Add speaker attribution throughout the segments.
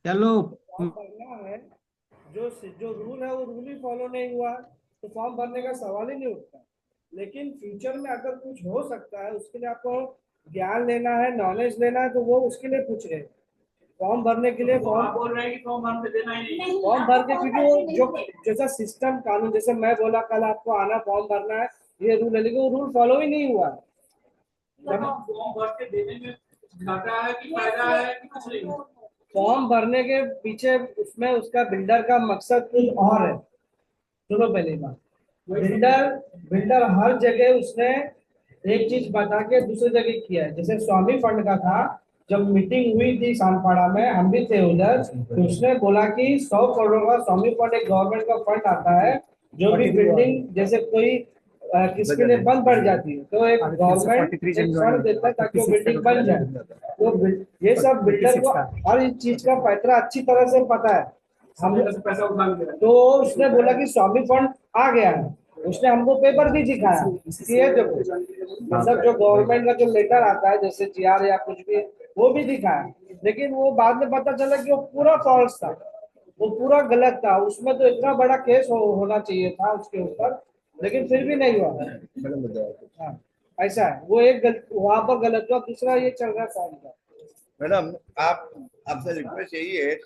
Speaker 1: चलो।
Speaker 2: फॉर्म भरना है, जो जो रूल है वो रूल ही फॉलो नहीं हुआ है, तो फॉर्म भरने का सवाल ही नहीं उठता। लेकिन फ्यूचर में अगर कुछ हो सकता है, उसके लिए आपको ज्ञान लेना है, नॉलेज लेना है, तो वो उसके लिए पूछ रहे हैं। फॉर्म भरने के लिए फॉर्म बोल रहे हैं कि फॉर्म भर के देना ही नहीं, फॉर्म भर के, क्योंकि वो जो जैसा सिस्टम कानून, जैसे मैं बोला कल आपको आना फॉर्म भरना है, ये रूल है, लेकिन वो रूल फॉलो ही नहीं हुआ है। जब फॉर्म भर के देने में घाटा है कि फायदा है कि कुछ नहीं? फॉर्म भरने के पीछे उसमें उसका बिल्डर का मकसद कुछ और है। सुनो पहली बात, बिल्डर बिल्डर हर जगह उसने एक चीज बता के दूसरी जगह किया है। जैसे स्वामी फंड का था, जब मीटिंग हुई थी सानपाड़ा में, हम भी थे उधर, तो उसने बोला कि 100 करोड़ का स्वामी फंड, एक गवर्नमेंट का फंड आता है, जो भी बिल्डिंग जैसे कोई किसके लिए बंद पड़ जाती है, तो एक गवर्नमेंट एक फंड देता है ताकि वो बिल्डिंग बन जाए। तो ये सब बिल्डर को हर एक चीज का पैतरा अच्छी तरह से पता है। हम पैसा उठा लिया, तो उसने बोला कि स्वामी फंड आ गया है। उसने हमको पेपर भी दिखाया कि ये देखो, मतलब जो गवर्नमेंट का जो लेटर आता है, जैसे जीआर या कुछ भी, वो भी दिखाया। लेकिन वो बाद में पता चला कि वो पूरा फॉल्स था, वो पूरा गलत था। उसमें तो इतना बड़ा केस होना चाहिए था उसके ऊपर, लेकिन फिर भी नहीं हुआ। हाँ, ऐसा है, वो एक वहां पर गलत हुआ, दूसरा ये चल रहा है फॉर्म का।
Speaker 3: मैडम, आप आपसे रिक्वेस्ट यही है,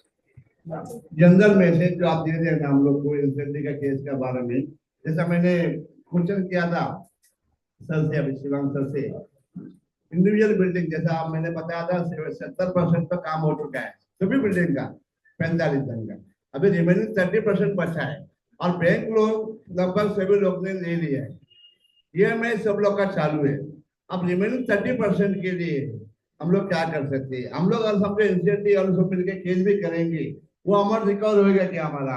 Speaker 3: जनरल मैसेज जो आप दे रहे हैं हम लोग को इंसेंटिव का केस के बारे में, जैसा मैंने क्वेश्चन किया था सर से, अभी शिवांग सर से, इंडिविजुअल बिल्डिंग जैसा मैंने बताया था 70% का काम हो चुका है सभी बिल्डिंग का, 45 दिन का। अभी रिमेनिंग 30% बचा है, और बैंक लोन लगभग सभी लोग ने ले लिया है। ईएमआई सब लोग का चालू है। अब रिमेनिंग 30% के लिए हम लोग क्या कर सकते हैं? हम लोग अगर समझो इंसेंटिव और सब मिलकर केस भी करेंगे, वो अमाउंट रिकवर होएगा क्या हमारा?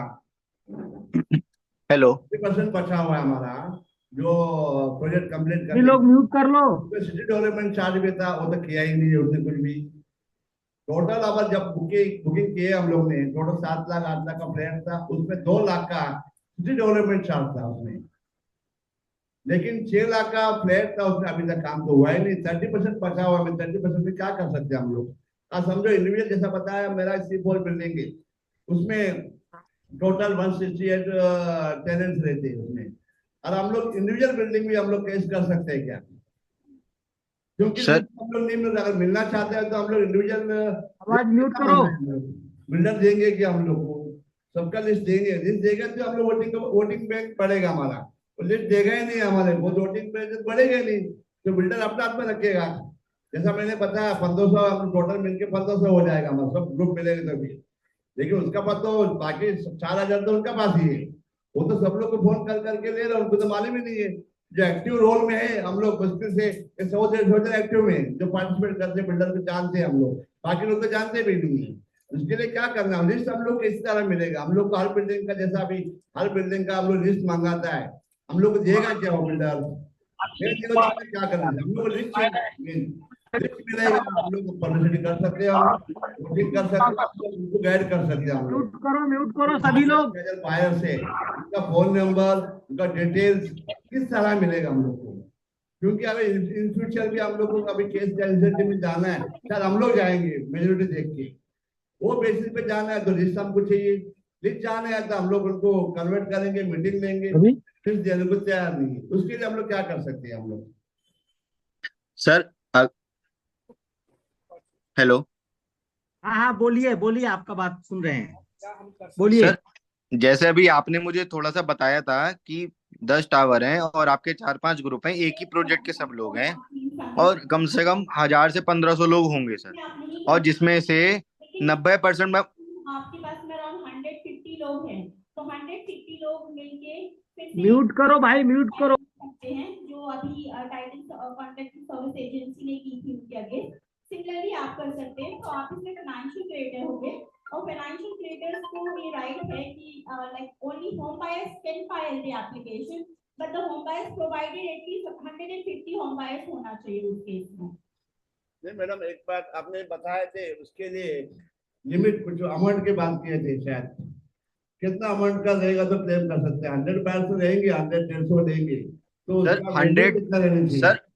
Speaker 1: हेलो।
Speaker 3: 30% बचा हुआ है हमारा, जो प्रोजेक्ट कंप्लीट
Speaker 1: ये
Speaker 3: करने
Speaker 1: लोग म्यूट कर लो।
Speaker 3: सिटी डेवलपमेंट चार्ज भी था, वो तो किया ही नहीं है उसने कुछ भी। टोटल अब जब बुकिंग बुकिंग किए हम लोग ने, टोटल 7 लाख 8 लाख का फ्लैट था, उसमें 2 लाख का सिटी डेवलपमेंट चार्ज था उसमें। लेकिन 6 लाख का फ्लैट था, उसमें अभी तक काम तो हुआ ही नहीं। 30% बचा हुआ है, 30% में क्या कर सकते हैं हम लोग? आप समझो इंडिविजुअल जैसा बताया, मेरा C4 बिल्डिंग है, उसमें टोटल 168 टेनेंट्स रहते हैं उसमें। और हम लोग इंडिविजुअल बिल्डिंग भी हम लोग केस कर सकते हैं क्या? क्योंकि
Speaker 1: सर,
Speaker 3: हम लोग नहीं अगर मिलना चाहते हैं तो हम लोग इंडिविजुअल
Speaker 1: आवाज म्यूट करो।
Speaker 3: बिल्डर देंगे कि हम लोग को सबका लिस्ट देंगे? लिस्ट देगा तो हम लोग वोटिंग बैंक बढ़ेगा हमारा। वो लिस्ट देगा ही नहीं हमारे वो, वोटिंग बैंक बढ़ेगा ही नहीं, तो बिल्डर अपना हाथ में रखेगा। जैसा मैंने बताया 1500, हम टोटल मिलकर 1500 हो जाएगा हमारा, सब ग्रुप मिलेंगे तभी। लेकिन उसका पास तो बाकी 4000 तो उनका पास ही है। वो तो सब लोग को फोन कर करके ले रहे हैं, उनको तो मालूम ही नहीं है। जो एक्टिव रोल में है हम लोग मुश्किल से 100 150 एक्टिव में जो पार्टिसिपेट करते हैं, बिल्डर को जानते हैं हम लोग, बाकी लोग तो जानते भी नहीं है। उसके लिए क्या करना है? लिस्ट हम लोग को इस तरह मिलेगा। हम लोग को हर बिल्डिंग का, जैसा अभी हर बिल्डिंग का हम लोग लिस्ट मंगाता है, हम लोग को देगा क्या वो बिल्डर? क्या करना है? हम लोग को लिस्ट चाहिए, लिस्ट मिलेगा, हम लोग पब्लिसिटी कर सकते हैं, हम वोटिंग कर सकते हैं, हम लोग उनको गाइड कर सकते हैं हम लोग।
Speaker 1: म्यूट करो सभी लोग।
Speaker 3: बायर से उनका फोन नंबर, उनका डिटेल्स किस तरह मिलेगा हम लोग को? क्योंकि अभी इन फ्यूचर भी हम लोग को अभी केस इंसेंटिव में जाना है, शायद हम लोग जाएंगे मेजोरिटी देख के, वो बेसिस पे जाना है तो लिस्ट हमको चाहिए। लिस्ट जाना है तो हम लोग उनको कन्वर्ट करेंगे, मीटिंग लेंगे,
Speaker 1: अभी
Speaker 3: लिस्ट देने को तैयार नहीं है। उसके लिए हम लोग क्या कर सकते हैं हम लोग?
Speaker 1: Sir, hello. हाँ हाँ, बोलिए बोलिए, आपका बात सुन रहे हैं। बोलिए।
Speaker 2: सर,
Speaker 1: सर, जैसे अभी आपने मुझे थोड़ा सा बताया था कि 10 टावर हैं और आपके 4-5 ग्रुप हैं, एक ही प्रोजेक्ट के सब लोग हैं, और कम से कम 1000 से 1500 लोग होंगे सर, और जिसमें से 90% में।
Speaker 4: आपके पास में अराउंड 150 लोग हैं, तो 150 लोग मिलके फिर से
Speaker 1: म्यूट करो भाई, म्यूट करो।
Speaker 4: सकते हैं, जो अभी टाइटल कॉन्ट्रैक्ट सर्विस एजेंसी ने की थी उनके अगेंस्ट। सिमिलरली आप कर सकते हैं, तो आप इसमें फाइनेंशियल क्रिएटर हो गए, और फाइनेंशियल क्रिएटर्स को ये राइट है कि like only home buyers can file the application, but the home buyers provided at least 150 home buyers होना चाहिए उस केस में।
Speaker 3: नहीं मैडम, एक बात आपने बताए थे उसके लिए लिमिट कुछ अमाउंट की बात किए थे शायद, कितना अमाउंट का रहेगा तो क्लेम कर सकते हैं? 100 पैर तो रहेंगे, 100 150 देंगे, तो
Speaker 1: सर
Speaker 3: उसका वैल्यू
Speaker 1: 100।
Speaker 3: कितना रहना
Speaker 1: सर
Speaker 3: चाहिए?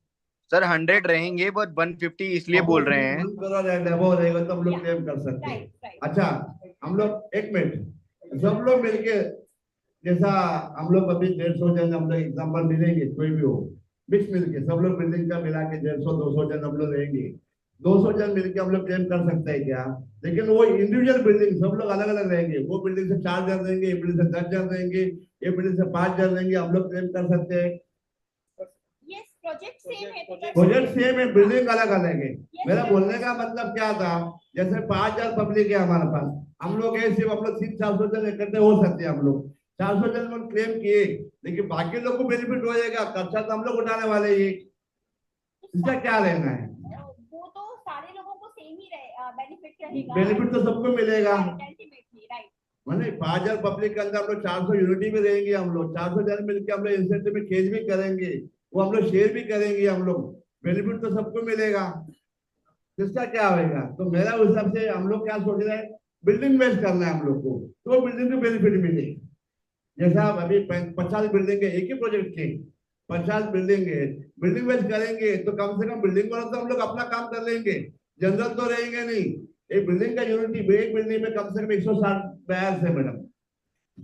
Speaker 1: सर 100 रहेंगे, बट 150 इसलिए बोल रहे हैं।
Speaker 3: 1 करोड़ एंड अबव रहेगा तो हम लोग क्लेम कर सकते हैं।
Speaker 4: Right right.
Speaker 3: अच्छा, हम लोग 1 मिनट सब लोग मिलके, जैसा हम लोग अभी 150 जन हम लोग एग्जाम्पल मिलेंगे, कोई भी हो, मिक्स मिलके सब लोग बिल्डिंग का मिला के 150-200 जन हम लोग रहेंगे, 200 जन मिलके हम लोग क्लेम कर सकते हैं क्या? लेकिन वो इंडिविजुअल बिल्डिंग सब लोग अलग अलग रहेंगे, वो बिल्डिंग से 4 जन रहेंगे, ये बिल्डिंग से 10 जन रहेंगे, ये बिल्डिंग से 5 जन रहेंगे, हम लोग क्लेम कर सकते हैं।
Speaker 4: यस, प्रोजेक्ट सेम है तो
Speaker 3: प्रोजेक्ट सेम है, बिल्डिंग अलग अलग है।
Speaker 4: Yes,
Speaker 3: मेरा
Speaker 4: sir.
Speaker 3: बोलने का मतलब क्या था, जैसे 5,000 पब्लिक है हमारे पास, हम लोग है सिर्फ हम लोग 300-400 जन इकट्ठे हो सकते हैं, हम लोग 400 जन में क्लेम किए, लेकिन बाकी लोग को बेनिफिट हो जाएगा, खर्चा तो हम लोग उठाने वाले ही, इसका क्या लेना है?
Speaker 4: वो तो सारे लोगों को सेम ही बेनिफिट रहेगा।
Speaker 3: बेनिफिट तो सबको मिलेगा।
Speaker 4: Ultimately right.
Speaker 3: माने 5,000 पब्लिक के अंदर हम लोग 400 यूनिटी में रहेंगे, हम लोग 400 जन मिलकर हम लोग इंसेंटिव में केस भी करेंगे, वो हम लोग शेयर भी करेंगे, हम लोग बेनिफिट तो सबको मिलेगा, इसका क्या होगा? तो मेरा हिसाब से हम लोग क्या सोच रहे हैं, बिल्डिंग वेस्ट करना है हम लोग को, तो बिल्डिंग को बेनिफिट मिले। जैसा अभी 50 बिल्डिंग है एक ही प्रोजेक्ट के, 50 बिल्डिंग है, बिल्डिंग वेस्ट करेंगे तो कम से कम बिल्डिंग वाला तो हम लोग अपना काम कर लेंगे, जनरल तो रहेंगे नहीं। एक बिल्डिंग का यूनिटी, एक बिल्डिंग में कम से कम 160 बायर्स है मैडम,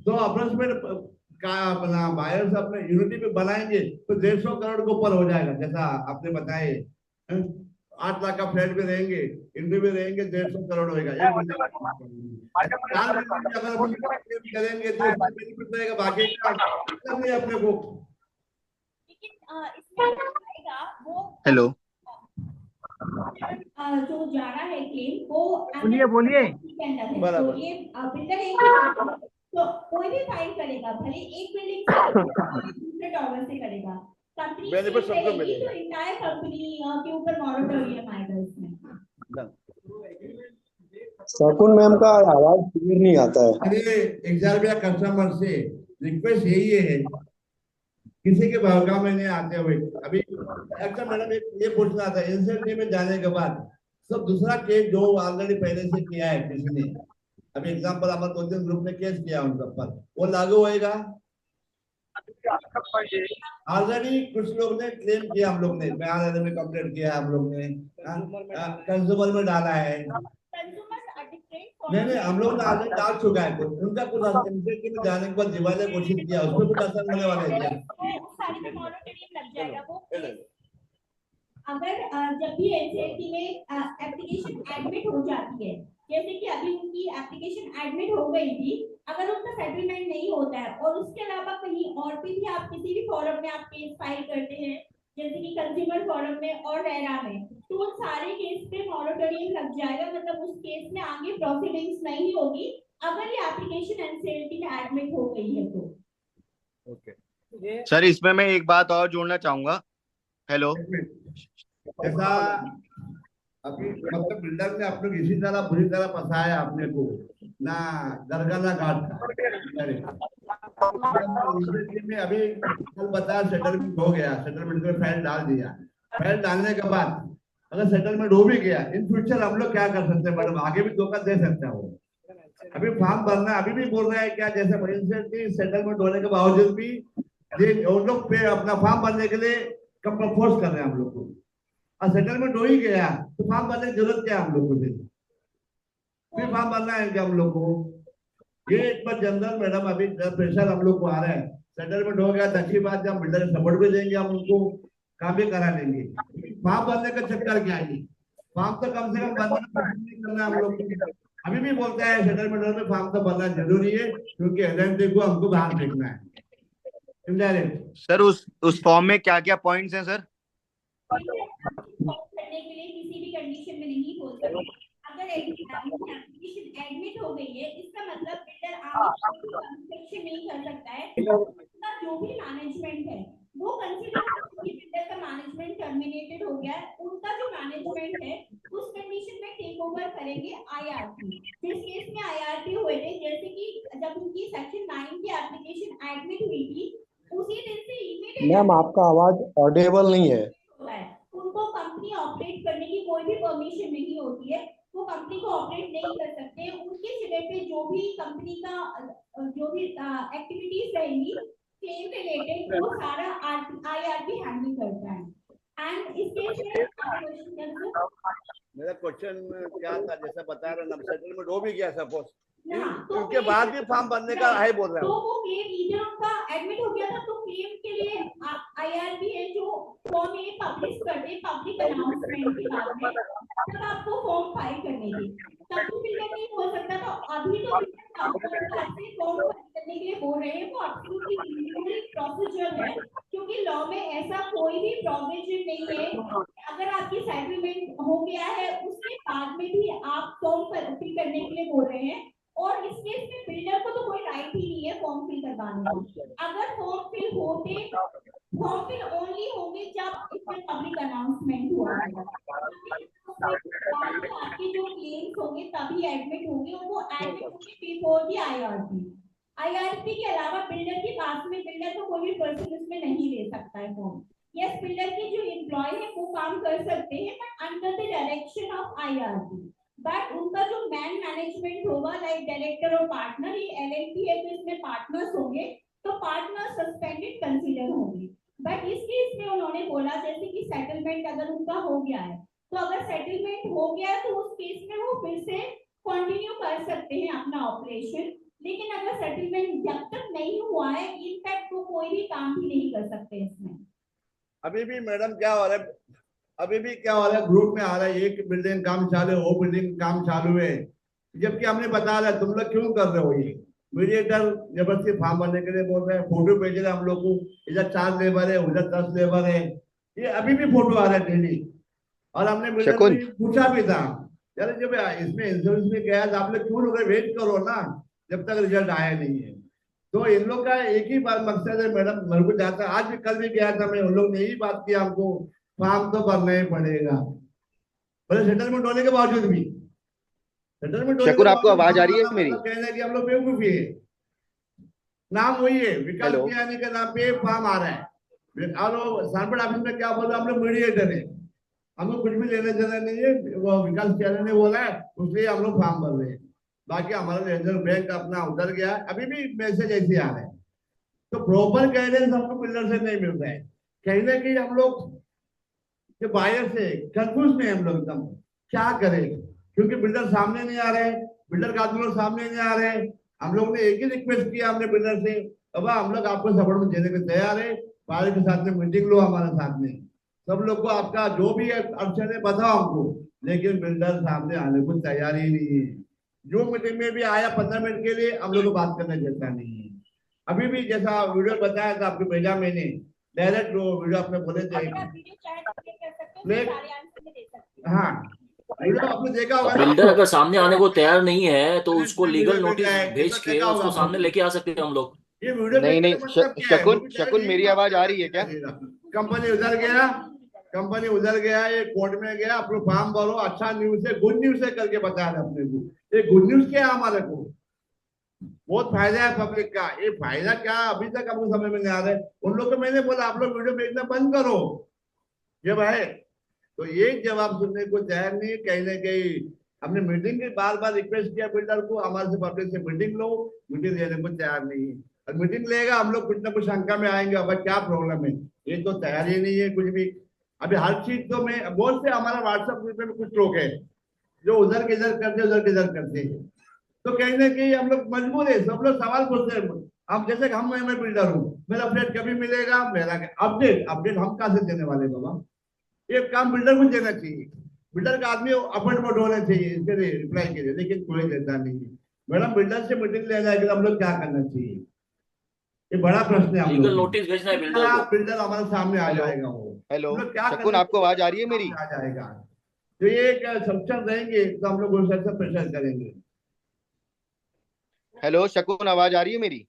Speaker 3: तो अप्रोक्सीमेट का अपना बायर्स अपने यूनिटी पे बनाएंगे तो 150 करोड़ के ऊपर हो जाएगा, जैसा आपने बताए। 8 लाख का फ्लैट में रहेंगे, इंडिया में रहेंगे, 150 करोड़ होगा एक बिल्डिंग। 4 बिल्डिंग अगर हम करेंगे तो उसमें बेनिफिट रहेगा, बाकी का मतलब नहीं अपने को।
Speaker 4: लेकिन इसमें आएगा वो
Speaker 1: हेलो।
Speaker 4: जो जा रहा है क्लेम वो
Speaker 1: बोलिए बोलिए।
Speaker 4: के अंदर है,
Speaker 3: बराबर।
Speaker 4: तो ये बिल्डर एक तो कोई भी फाइल करेगा, भले एक बिल्डिंग से दूसरे टॉवर से करेगा, कंपनी
Speaker 3: Benefit सबको
Speaker 4: रहेगी
Speaker 3: मिलेगा।
Speaker 4: तो इंटायर कंपनी के ऊपर मॉनिटरिंग आएगा इसमें।
Speaker 5: शकुन मैम का आवाज क्लियर नहीं आता है।
Speaker 3: अरे 1,000 रुपया कस्टमर से रिक्वेस्ट यही है, किसी के भावगांव में नहीं आते हुए। अभी अच्छा मैडम एक ये पूछना था, इंसेंटिव में जाने के बाद सब दूसरा केस जो ऑलरेडी पहले से किया है किसी ने, अभी एग्जांपल हमारे 2-3 ग्रुप ने केस किया उन सब पर, वो लागू होएगा? ऑलरेडी कुछ लोग ने क्लेम किया, हम लोग ने बयान में कंप्लेंट किया, हम लोग ने कंज्यूमर में डाला है। नहीं, हम लोग ने ऑलरेडी डाल चुका है, कुछ उनका कुछ इंसेंटिव में जाने के बाद दिवाली घोषित किया, उसमें कुछ असर होने वाला है क्या?
Speaker 4: सारी में मॉनिटरिंग लग जाएगा वो। अगर जब भी एनसीएलटी में एप्लीकेशन एडमिट हो जाती है, जैसे कि अभी उनकी एप्लीकेशन एडमिट हो गई थी, अगर उनका सेटलमेंट नहीं होता है और उसके अलावा कहीं और भी आप किसी भी फॉरम में आप केस फाइल करते हैं, जैसे कि कंज्यूमर फोरम में और रेरा में, तो उन सारे केस पे मॉनिटरिंग लग जाएगा, मतलब उस केस में आगे प्रोसीडिंग्स नहीं होगी अगर ये एप्लीकेशन एनसीएलटी में एडमिट हो गई है तो।
Speaker 3: ओके
Speaker 1: सर इसमें मैं एक बात और जोड़ना चाहूंगा। हेलो।
Speaker 3: ऐसा अभी मतलब बिल्डर ने अपने इसी तरह बुरी तरह फंसाया अपने को, ना दरगाह ना घाट में। अभी कल बताया सेटलमेंट हो गया, सेटलमेंट में फाइल डाल दिया, फाइल डालने के बाद अगर सेटलमेंट हो भी गया, इन फ्यूचर हम लोग क्या कर सकते हैं मैडम, आगे भी धोखा दे सकते हैं वो। अभी फॉर्म भरना अभी भी बोल रहा है क्या, जैसे सेटलमेंट होने के बावजूद भी उन लोग पे अपना फॉर्म भरने के लिए फोर्स कर रहे हैं हम लोग को, और सेटलमेंट हो ही गया तो फॉर्म भरने की जरूरत क्या है हम लोग को? फिर फॉर्म भरना है क्या हम लोग को? ये एक बार जनरल मैडम अभी प्रेशर हम लोग को आ रहा है, सेटलमेंट हो गया तो अच्छी बात है, हम बिल्डर सपोर्ट भी देंगे, हम उनको काम भी करा लेंगे, फॉर्म भरने का चक्कर क्या है? फॉर्म तो कम से कम करना हम लोग को। अभी भी बोलता है सेटलमेंट में फॉर्म तो भरना जरूरी है, क्योंकि एजेंट को हमको बाहर फेंकना है इनडायरेक्ट।
Speaker 1: सर उस फॉर्म में क्या क्या पॉइंट्स हैं सर?
Speaker 4: करने के लिए किसी भी कंडीशन में नहीं बोल सकते। अगर एप्लीकेशन एडमिट हो गई है, इसका मतलब बिल्डर आगे कंस्ट्रक्शन नहीं कर सकता है, उसका जो भी मैनेजमेंट है वो कंसीडर कि बिल्डर का मैनेजमेंट टर्मिनेटेड हो गया है, उनका जो मैनेजमेंट है उस कंडीशन में टेक ओवर करेंगे आईआरपी। जिस केस में आईआरपी हुए थे, जैसे कि जब उनकी सेक्शन 9 की एप्लीकेशन एडमिट हुई थी, उसी दिन से इमीडिएट
Speaker 5: मैम आपका आवाज ऑडिबल नहीं है।
Speaker 4: उनको कंपनी ऑपरेट करने की कोई भी परमिशन नहीं होती है, वो कंपनी को ऑपरेट नहीं कर सकते। उनके सिरे पे जो भी कंपनी का जो भी एक्टिविटीज रहेंगी क्लेम रिलेटेड, वो सारा आईआरपी हैंडल करता है। एंड इस केस में आपका क्वेश्चन
Speaker 3: मेरा क्वेश्चन क्या था, जैसा बता रहे हैं सेटलमेंट हो भी गया सपोज,
Speaker 4: तो
Speaker 3: उसके बाद भी फॉर्म भरने का है बोल रहे
Speaker 4: तो
Speaker 3: हैं।
Speaker 4: वो क्लेम इधर उनका एडमिट हो गया था, तो क्लेम के लिए आईआरबी है जो फॉर्म ये पब्लिश कर दे पब्लिक अनाउंसमेंट के बाद में, तब आपको फॉर्म फाइल करने की, तब तो बिल्डर नहीं हो सकता। तो अभी तो बिल्डर से फॉर्म फाइल करने के लिए बोल रहे हैं, वो एब्सोल्युटली प्रोसीजर है, क्योंकि लॉ में ऐसा कोई भी प्रोविजन नहीं है अगर आपकी सेटलमेंट हो गया है उसके बाद में भी आप फॉर्म फिल करने के लिए बोल रहे हैं। और इस केस में बिल्डर को तो कोई राइट ही नहीं है फॉर्म फिल करवाने का। अगर फॉर्म फिल होते, फॉर्म फिल ओनली होंगे जब इसमें पब्लिक अनाउंसमेंट हुआ होगा, आपके जो क्लेम्स होंगे तभी एडमिट होंगे, और वो एडमिट होंगे बिफोर दी आईआरपी। आईआरपी के अलावा बिल्डर के पास में बिल्डर को कोई भी पर्सन उसमें नहीं ले सकता है फॉर्म। यस, बिल्डर के जो एम्प्लॉय है वो काम कर सकते हैं but under the direction of IRP. But उनका जो मैनेजमेंट होगा लाइक डायरेक्टर और पार्टनर, ये एलएलपी है तो इसमें पार्टनर्स होंगे, तो पार्टनर सस्पेंडेड कंसीडर होंगे। बट इस केस में उन्होंने बोला जैसे कि सेटलमेंट अगर उनका हो गया है, तो अगर सेटलमेंट हो गया है तो उस केस में वो फिर से कंटिन्यू कर सकते हैं अपना ऑपरेशन। लेकिन अगर सेटलमेंट जब तक नहीं हुआ है, इनफैक्ट वो कोई भी काम भी नहीं कर सकते इसमें।
Speaker 3: अभी भी मैडम क्या हो रहा है, अभी भी क्या हो रहा है, ग्रुप में आ रहा है एक बिल्डिंग काम चालू है, वो बिल्डिंग काम चालू है, जबकि हमने बता रहा है तुम लोग क्यों कर रहे हो। ये मीडिएटर जबरदस्ती फॉर्म भरने के लिए बोल रहे हैं, फोटो भेज रहे हैं हम लोग को, इधर 4 लेबर है उधर 10 लेबर है, ये अभी भी फोटो आ रहा है डेली। और हमने बिल्डर
Speaker 1: शकुन,
Speaker 3: से पूछा भी था, यार जब इसमें इंश्योरेंस में गया तो आप लोग क्यों लोग वेट करो ना जब तक रिजल्ट आया नहीं है। तो इन लोग का एक ही बात मकसद है मैडम, मेरे को जाता आज भी कल भी गया था मैं, उन लोग ने यही बात किया हमको, फॉर्म तो भरना ही पड़ेगा, बोले सेटलमेंट होने के बावजूद भी, सेटलमेंट होने के
Speaker 1: शकुन आपको
Speaker 3: बावजूद
Speaker 1: आवाज
Speaker 3: फॉर्म
Speaker 1: आ रही है
Speaker 3: भरना,
Speaker 1: मेरी?
Speaker 3: मतलब कहना है कि हम लोग बेवकूफी है। नाम वही है, विकास
Speaker 1: हेलो।
Speaker 3: कियानी के नाम पे फॉर्म आ रहा है, और सानपट ऑफिस में क्या बोला, हम लोग मीडिएटर है, हमको कुछ भी लेना देना नहीं है, वो विकास कियानी ने बोला है उसलिए हम लोग फॉर्म भर रहे हैं। बाकी हमारा रिजर्व बैंक अपना उधर गया, अभी भी मैसेज ऐसे आ रहे हैं। तो प्रॉपर गाइडेंस हमको बिल्डर से नहीं मिल रहा है, कहीं ना कहीं हम लोग जो बायर से कंफ्यूज में हम लोग एकदम क्या करें, क्योंकि बिल्डर सामने नहीं आ रहे, बिल्डर का आदमी लोग सामने नहीं आ रहे। हम लोग ने एक ही रिक्वेस्ट किया हमने बिल्डर से, अब हम लोग आपको सपोर्ट में देने को तैयार है, बायर के साथ में मीटिंग लो हमारे साथ में, सब लोग को आपका जो भी अड़चन है बताओ हमको, लेकिन बिल्डर सामने आने को तैयार ही नहीं है। जो मीटिंग में भी आया 15 मिनट के लिए, हम लोग को बात करने देता नहीं है। अभी भी जैसा वीडियो बताया था आपको भेजा मैंने, डायरेक्ट वो वीडियो आपने बोले थे प्ले, हाँ वीडियो आपने देखा होगा
Speaker 6: अब
Speaker 3: ना आप
Speaker 6: बिल्डर
Speaker 3: लोग,
Speaker 6: अगर सामने आने को तैयार नहीं है तो
Speaker 3: मैंने
Speaker 6: उसको
Speaker 3: इसमें
Speaker 6: लीगल
Speaker 3: वीडियो भेजा
Speaker 6: नोटिस
Speaker 3: है, ये
Speaker 6: भेज
Speaker 3: तो
Speaker 6: के
Speaker 3: देखा होगा
Speaker 6: उसको
Speaker 3: आप
Speaker 6: सामने
Speaker 3: लोग।
Speaker 6: लेके आ सकते हैं हम लोग।
Speaker 3: ये वीडियो
Speaker 1: नहीं
Speaker 3: भेजने
Speaker 1: नहीं,
Speaker 3: का मतलब क्या है,
Speaker 1: शकुन शकुन मेरी आवाज आ रही है क्या?
Speaker 3: कंपनी उधर गया, कंपनी उधर गया, ये कोर्ट में गया, अपने फॉर्म भरो, अच्छा न्यूज है गुड न्यूज है करके बता रहे अपने को, ये गुड न्यूज क्या है हमारे को, बहुत फायदा है पब्लिक का, ये फायदा क्या अभी तक हमको समझ में नहीं आ रहा है। उन लोग को मैंने बोला आप लोग वीडियो भेजना बंद करो जब है, तो ये जवाब सुनने को तैयार नहीं, कहीं ना कहीं हमने मीटिंग की बार बार रिक्वेस्ट किया बिल्डर को, हमारे से पब्लिक से मीटिंग लो, मीटिंग लेने को तैयार नहीं है। और मीटिंग लेगा हम लोग कुछ ना कुछ शंका में आएंगे, अब क्या प्रॉब्लम है, ये तो तैयार ही नहीं है कुछ भी। अभी हर चीज तो मैं बहुत से हमारा व्हाट्सएप ग्रुप में कुछ लोग है जो उधर के इधर करते उधर के इधर करते हैं, तो कहीं ना कहीं हम लोग मजबूर है, सब लोग सवाल पूछते हैं। अब जैसे मैं बिल्डर हूँ, मेरा अपडेट कभी मिलेगा, मेरा अपडेट अपडेट हम कहाँ से देने वाले बाबा, ये काम बिल्डर को देना चाहिए, बिल्डर का आदमी अपॉइंटमेंट होना चाहिए इसके लिए रिप्लाई के लिए, लेकिन कोई देता नहीं है। मैडम बिल्डर से मीटिंग लेना है कि हम लोग क्या करना चाहिए, ये बड़ा प्रश्न है हम
Speaker 6: लीगल
Speaker 3: लोग
Speaker 6: नोटिस भेजना है बिल्डर को।
Speaker 3: बिल्डर हमारे सामने आ
Speaker 1: हेलो।
Speaker 3: जाएगा, वो
Speaker 1: हेलो
Speaker 3: हम लोग क्या
Speaker 1: शकुन,
Speaker 3: करना
Speaker 1: आपको आवाज आ रही है
Speaker 3: चाहिए
Speaker 1: मेरी?
Speaker 3: सामने आ जाएगा। तो ये एक सक्षम रहेंगे तो हम लोग उस से प्रेशर करेंगे।
Speaker 1: हेलो शकुन, आवाज आ रही है मेरी?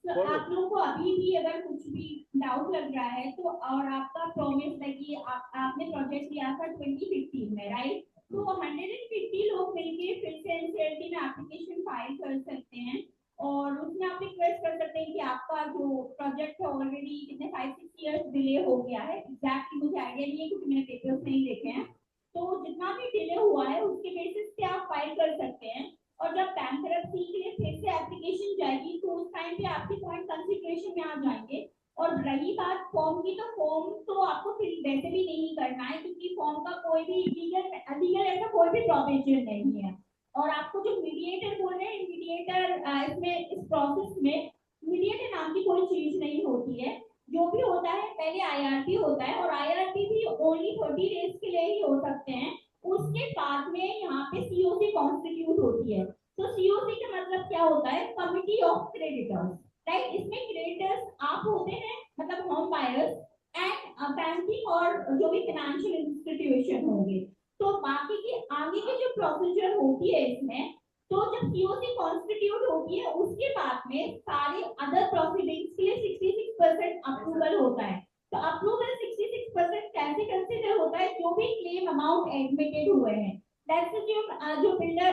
Speaker 4: तो आप लोगों को अभी भी अगर कुछ भी डाउट लग रहा है तो, और आपका प्रॉमिस है कि आपने प्रोजेक्ट लिया था 2015 में, राइट? तो 150 लोग मिलके फिर से एनसीईआरटी में एप्लीकेशन फाइल कर सकते हैं, और उसमें आप रिक्वेस्ट कर सकते हैं कि आपका जो प्रोजेक्ट है ऑलरेडी कितने 5-6 इयर्स डिले हो गया है, एग्जैक्टली मुझे आइडिया नहीं है क्योंकि मैंने पेपर्स नहीं देखे हैं, तो जितना भी डिले हुआ है उसके बेसिस पे आप फाइल कर सकते हैं। और जब बैंकरप्सी के लिए फिर से एप्लीकेशन जाएगी तो उस टाइम पे आपके पॉइंट कंसीडरेशन में आ जाएंगे। और रही बात फॉर्म की, तो फॉर्म तो आपको फिल वैसे भी नहीं करना है, क्योंकि फॉर्म का कोई भी लीगल ऐसा कोई भी प्रोविजन नहीं है। और आपको जो मीडिएटर बोल रहे हैं, मीडिएटर इसमें इस प्रोसेस में मीडिएटर नाम की कोई चीज नहीं होती है। जो भी होता है पहले आईआरपी होता है, और आईआरपी भी ओनली 30 डेज के लिए ही हो सकते हैं। उसके बाद में यहाँ पे सीओसी कॉन्स्टिट्यूट होती है। तो सीओसी का मतलब क्या होता है? Committee of creditors, right. इसमें क्रेडिटर्स आप होते हैं, मतलब होम बायर्स एंड बैंकिंग और जो भी फाइनेंशियल इंस्टीट्यूशन होंगे। तो बाकी की आगे की जो प्रोसीजर होती है इसमें, तो जब सीओसी कॉन्स्टिट्यूट होती है उसके बाद में सारी अदर प्रोसीडिंग्स के लिए 66% अप्रूवल होता है। तो अप्रूवल 66% कैसे कंसीडर होता है? जो भी क्लेम अमाउंट एडमिटेड हुए हैं, लेट्स अज्यूम जो बिल्डर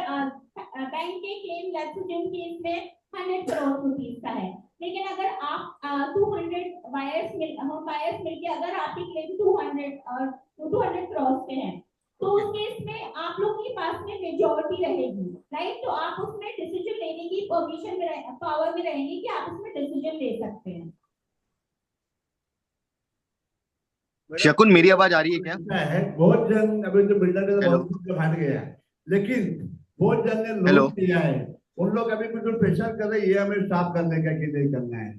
Speaker 4: बैंक के क्लेम लेट्स अज्यूम कि इसमें 100 करोड़ रुपीस का है, लेकिन अगर आप 200 बायर्स मिलके अगर आपकी क्लेम 200 करोड़ के हैं, तो उस केस में आप लोग के पास में मेजॉरिटी रहेगी, राइट। तो आप उसमें डिसीजन लेने की परमिशन में पावर में रहेंगे कि आप उसमें डिसीजन ले सकते हैं।
Speaker 1: शकुन, मेरी आवाज आ रही है क्या?
Speaker 3: है बहुत जन अभी तो बिल्डर का
Speaker 1: हेलो
Speaker 3: बहुत कुछ हट गया, लेकिन बहुत जन ने
Speaker 1: हेलो
Speaker 3: लोन लिया है। उन लोग अभी कुछ प्रेशर कर रहे हैं ये हमें स्टॉप करने का कि नहीं करना है,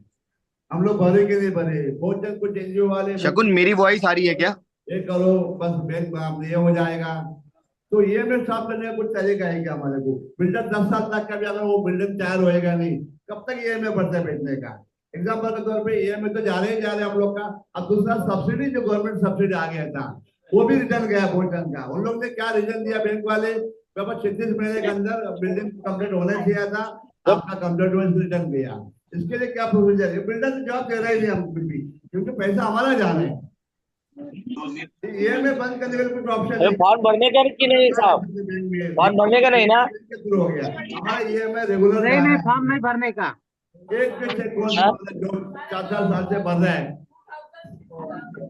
Speaker 3: हम लोग भरे कि नहीं भरे। बहुत जन कुछ एनजीओ वाले
Speaker 1: शकुन, मेरी वॉइस आ रही है क्या?
Speaker 3: ये करो बस बैंक ये हो जाएगा। तो ये में स्टॉप करने का कुछ तरीका है क्या हमारे को? बिल्डर 10 साल तक का भी अगर वो बिल्डर तैयार होएगा नहीं, कब तक ये में बढ़ता बेचने का? एग्जाम्पल के तौर पे ये में तो जा रहे हम लोग का। अब दूसरा सब्सिडी जो गवर्नमेंट सब्सिडी आ गया था वो भी रिटर्न गया बहुत जन का। उन लोग ने क्या रीजन दिया बैंक वाले? 36 महीने के अंदर बिल्डिंग कंप्लीट होना चाहिए था, आपका कंप्लीट रिटर्न गया। इसके लिए क्या प्रोसीजर है? बिल्डर तो जवाब दे रहे हैं हम भी, क्योंकि पैसा हमारा जा रहा है। ये में बंद करने का कुछ ऑप्शन
Speaker 7: अरे फॉर्म भरने का कि नहीं साहब? फॉर्म भरने का नहीं ना?
Speaker 3: शुरू हो गया हमारा ये में रेगुलर
Speaker 8: नहीं फॉर्म नहीं भरने का।
Speaker 3: एक से कौन जो 4-4 साल से भर रहा है।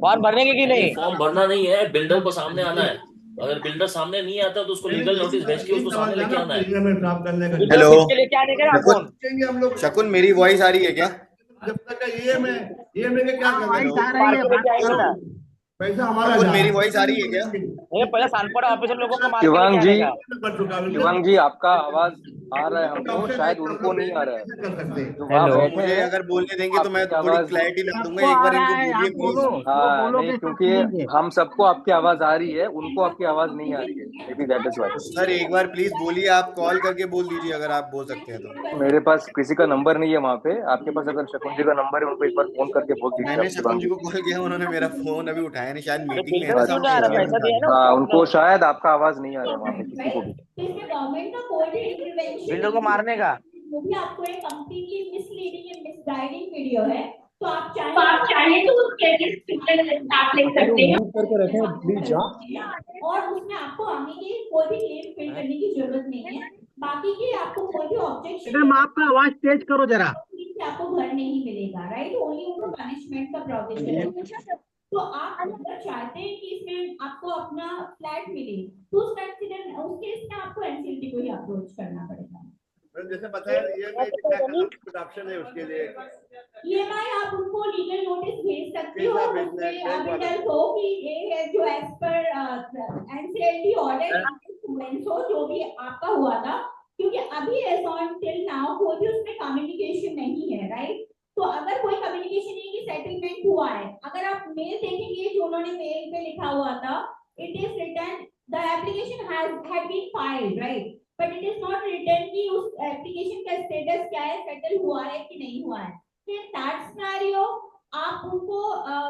Speaker 7: फॉर्म भरने के कि नहीं?
Speaker 6: फॉर्म भरना नहीं है, बिल्डर को सामने आना है। अगर बिल्डर सामने नहीं आता तो उसको लीगल नोटिस भेज के उसको सामने लेके आना है।
Speaker 1: हेलो
Speaker 7: इसके लिए क्या देखेगा कौन?
Speaker 3: हम लोग
Speaker 1: शकुन, मेरी वॉइस आ रही है क्या?
Speaker 3: जब तक ये में क्या
Speaker 8: वॉइस
Speaker 3: करना
Speaker 8: आ रही है,
Speaker 7: मार्केट लेके आएंगे ना।
Speaker 3: पैसा हमारा
Speaker 1: शकुन,
Speaker 3: जा
Speaker 1: मेरी
Speaker 3: रहा
Speaker 1: वॉइस आ रही है क्या?
Speaker 7: ये पहले सानपड़ा ऑफिसर लोगों को मार्केट
Speaker 9: शिवांग
Speaker 7: लेके
Speaker 9: जी,
Speaker 7: आने का।
Speaker 9: शिवांग जी आपका आवाज आ रहा है हमको, शायद उनको नहीं आ रहा है जो वहाँ
Speaker 7: हेलो।
Speaker 9: बैठे
Speaker 1: मुझे
Speaker 9: हैं।
Speaker 1: अगर बोलने देंगे तो मैं
Speaker 9: आपकी
Speaker 1: थोड़ी
Speaker 9: आवाज
Speaker 1: क्लैरिटी ला दूंगा।
Speaker 8: सबको
Speaker 1: एक
Speaker 8: आ
Speaker 1: बार
Speaker 8: रहा
Speaker 1: इनको
Speaker 8: है,
Speaker 1: बोलिए
Speaker 8: आप बोलो,
Speaker 1: प्लीज।
Speaker 8: जो
Speaker 9: हाँ
Speaker 8: बोलोगे
Speaker 9: नहीं,
Speaker 8: सब
Speaker 9: क्योंकि
Speaker 8: सुनेंगे।
Speaker 9: हम सबको आपकी आवाज आ रही है, उनको आपकी आवाज नहीं आ रही है, maybe that is why.
Speaker 1: Sir एक बार प्लीज बोलिए, आप कॉल करके बोल दीजिए अगर आप बोल सकते हैं तो।
Speaker 9: मेरे पास किसी का नंबर नहीं है वहाँ पे। आपके पास अगर शकुन जी का नंबर है, उनको एक बार फोन करके बोल दीजिए
Speaker 1: मैंने
Speaker 9: आप
Speaker 1: शकुन
Speaker 9: शिवांग
Speaker 1: जी
Speaker 9: जी
Speaker 1: को कॉल किया, उन्होंने मेरा फोन अभी उठाया नहीं, शायद
Speaker 7: अरे
Speaker 1: मीटिंग में है
Speaker 7: बिल्डर
Speaker 1: ना
Speaker 7: क्यों
Speaker 1: सामने,
Speaker 7: ना आ रहा?
Speaker 1: इसलिए
Speaker 7: पैसा
Speaker 1: उठा
Speaker 7: दिया
Speaker 1: नहीं।
Speaker 7: ना
Speaker 9: हाँ,
Speaker 7: उसको
Speaker 9: उनको
Speaker 7: आपने।
Speaker 9: शायद आपका आवाज नहीं आ रहा है वहाँ पे किसी को भी।
Speaker 4: तो इसमें गवर्नमेंट का कोई भी इंटरवेंशन
Speaker 7: बिल्डर को मारने का।
Speaker 4: वो भी आपको एक completely misleading and misguiding video है। तो आप चाहे तो उसके अगेंस्ट आप ले
Speaker 5: हेलो,
Speaker 4: सकते हैं,
Speaker 5: म्यूट करके रखें प्लीज।
Speaker 4: और उसमें आपको आगे की कोई भी क्लेम फिल करने की जरूरत नहीं है। बाकी की आपको कोई भी ऑब्जेक्शन
Speaker 8: मैडम आपका आवाज तेज करो जरा।
Speaker 4: से आपको घर नहीं मिलेगा, राइट। ओनली उनको पनिशमेंट का प्रोविजन है। तो आप अगर चाहते हैं कि इसमें आपको अपना फ्लैट मिले, तो उस केस में आपको एनसीएलटी को ही अप्रोच करना पड़ेगा।
Speaker 3: जैसे बताया ये क्या कुछ ऑप्शन है उसके लिए?
Speaker 4: ईएमआई आप उनको लीगल नोटिस भेज सकते हो,
Speaker 3: कैसा भेजना है?
Speaker 4: उसमें अविडेंस हो कि ये है जो as per NCLT order students हो, जो भी आपका हुआ था। क्योंकि अभी एज ऑन टिल नाउ कोई भी उसमें कम्युनिकेशन नहीं है, राइट। तो अगर कोई कम्युनिकेशन नहीं कि सेटलमेंट हुआ है, अगर आप मेल देखेंगे जो उन्होंने मेल पे लिखा हुआ था, it is written the application had been filed, right, but it is not written कि उस एप्लीकेशन का स्टेटस क्या है, सेटल हुआ है कि नहीं हुआ है। In that scenario, आप उनको